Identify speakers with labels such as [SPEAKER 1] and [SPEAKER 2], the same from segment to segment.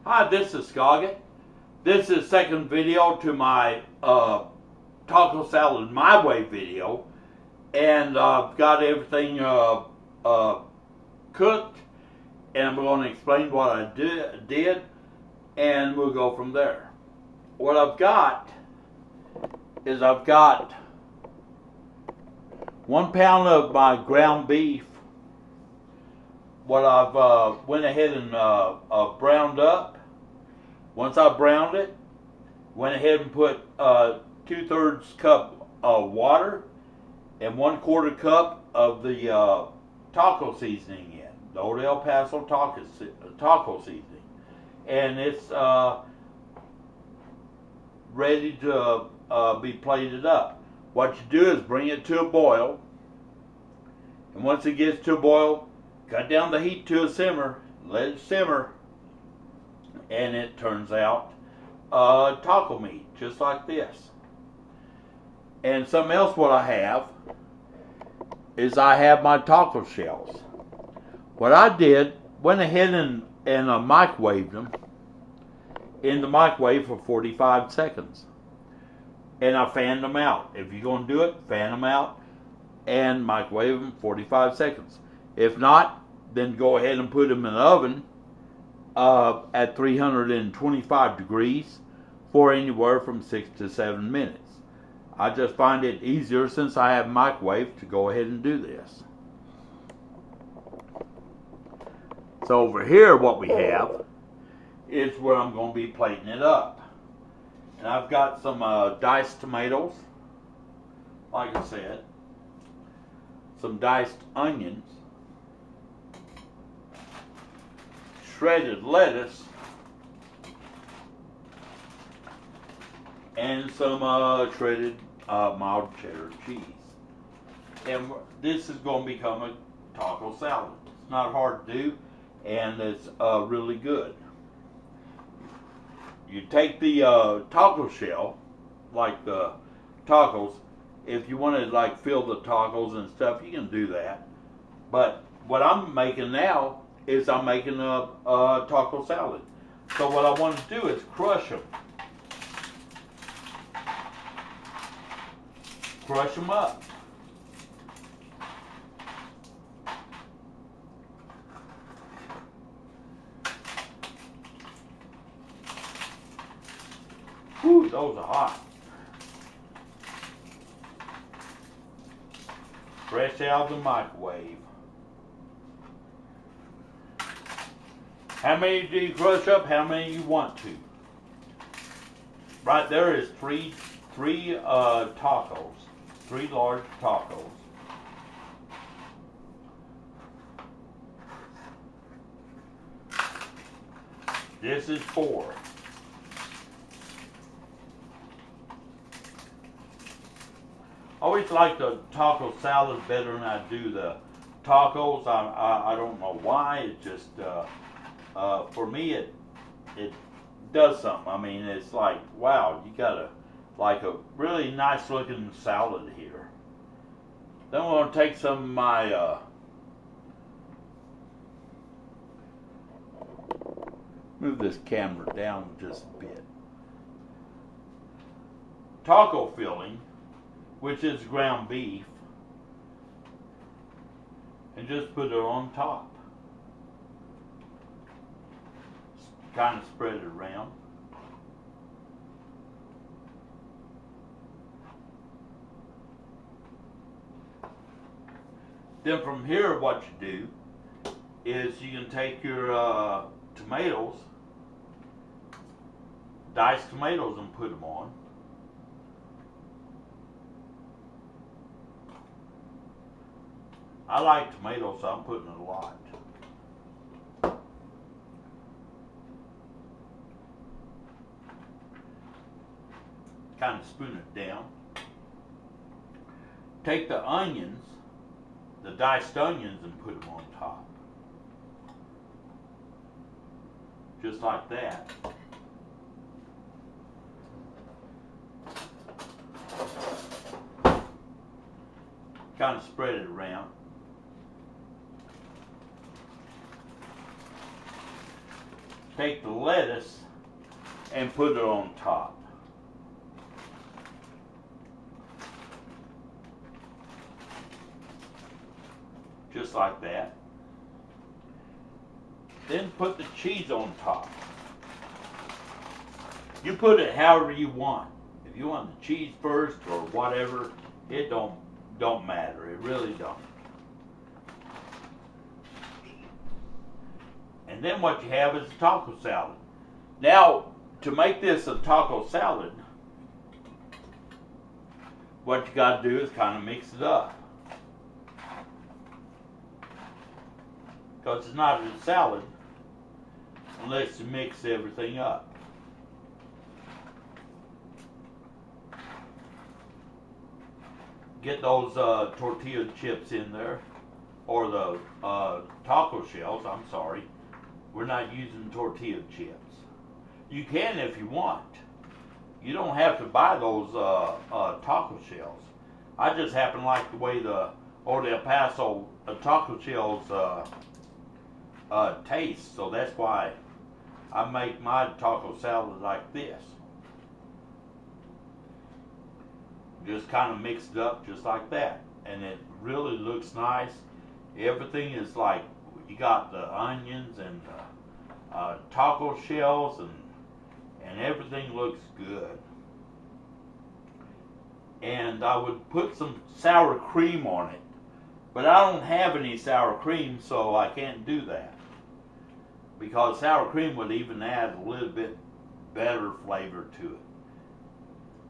[SPEAKER 1] Hi, this is Scoggett. This is second video to my taco salad my way video, and I've got everything cooked, and I'm going to explain what I did, and we'll go from there. What I've got is 1 pound of my ground beef. What I've went ahead and browned up. Once I browned it, went ahead and put 2/3 cup of water and 1/4 cup of the taco seasoning in, the Old El Paso taco seasoning, and it's ready to be plated up. What you do is bring it to a boil, and once it gets to a boil, cut down the heat to a simmer, let it simmer, and it turns out taco meat, just like this. And something else what I have is I have my taco shells. What I did, went ahead and microwaved them in the microwave for 45 seconds. And I fanned them out. If you're going to do it, fan them out and microwave them 45 seconds. If not, then go ahead and put them in the oven at 325 degrees for anywhere from 6 to 7 minutes. I just find it easier, since I have microwave, to go ahead and do this. So over here what we have is where I'm going to be plating it up. And I've got some diced tomatoes, like I said, some diced onions, shredded lettuce, and some shredded mild cheddar cheese. And this is going to become a taco salad. It's not hard to do, and it's really good. You take the taco shell, like the tacos. If you want to like fill the tacos and stuff, you can do that. But what I'm making now is I'm making a taco salad. So what I want to do is crush them. Crush them up. Whew, those are hot. Fresh out of the microwave. How many do you crush up? How many you want to? Right there is three tacos, 3 large tacos. This is 4. I always like the taco salad better than I do the tacos. I don't know why. It just for me it does something. I mean, it's like, wow, you got a really nice looking salad here. Then we're going to take some of my move this camera down just a bit. Taco filling, which is ground beef, and just put it on top. Kind of spread it around. Then from here, what you do is you can take your tomatoes, diced tomatoes, and put them on. I like tomatoes, so I'm putting a lot. Kind of spoon it down. Take the onions, the diced onions, and put them on top. Just like that. Kind of spread it around. take the lettuce and put it on top. Just like that. Then put the cheese on top. You put it however you want. If you want the cheese first or whatever, it don't matter. It really don't. And then what you have is a taco salad. Now, to make this a taco salad, what you got to do is kind of mix it up. Because it's not a salad unless you mix everything up. Get those tortilla chips in there, or the taco shells, I'm sorry. We're not using tortilla chips. You can if you want. You don't have to buy those taco shells. I just happen to like the way the Old El Paso taco shells taste, so that's why I make my taco salad like this. Just kind of mix it up just like that, and it really looks nice. Everything is like, you got the onions and the taco shells, and everything looks good. And I would put some sour cream on it, but I don't have any sour cream, so I can't do that, because sour cream would even add a little bit better flavor to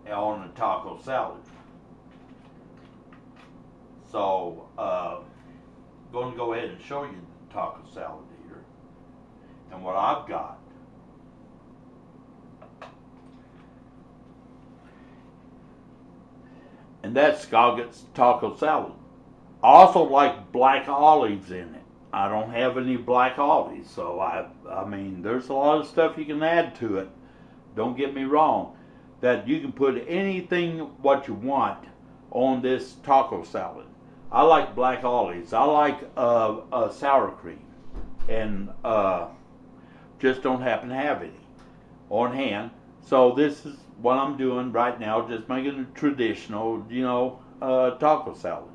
[SPEAKER 1] it on a taco salad. So, going to go ahead and show you the taco salad here and what I've got. And that's Scoggett's taco salad. I also like black olives in it. I don't have any black olives, so I mean, there's a lot of stuff you can add to it. Don't get me wrong, that you can put anything what you want on this taco salad. I like black olives. I like sour cream, and just don't happen to have any on hand. So this is what I'm doing right now, just making a traditional, taco salad.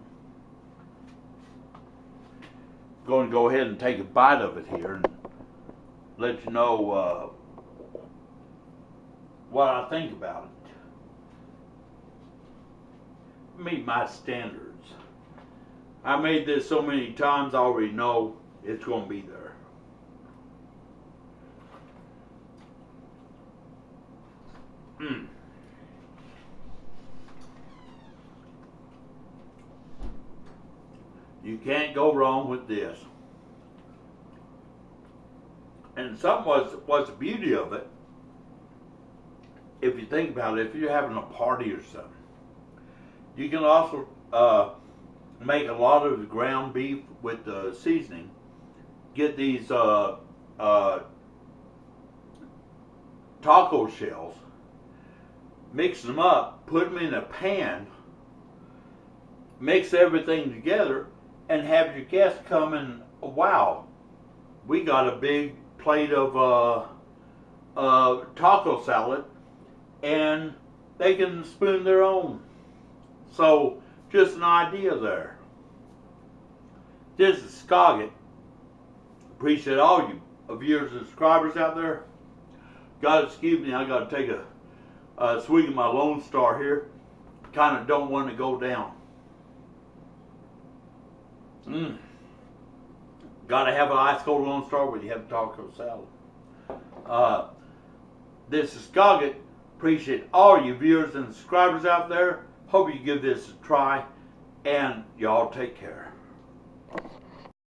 [SPEAKER 1] Going to go ahead and take a bite of it here and let you know what I think about it. Meet my standards. I made this so many times, I already know it's going to be there. You can't go wrong with this. And something was the beauty of it, if you think about it, if you're having a party or something, you can also make a lot of the ground beef with the seasoning. Get these taco shells, mix them up, put them in a pan, mix everything together, and have your guests come and, wow, we got a big plate of taco salad, and they can spoon their own. So, just an idea there. This is Scoggett. Appreciate all you viewers and subscribers out there. God, excuse me, I got to take a swig of my Lone Star here. Kind of don't want to go down. Got to have an ice cold Lone Star when you have taco salad. This is Scoggett. Appreciate all you viewers and subscribers out there. Hope you give this a try, and y'all take care.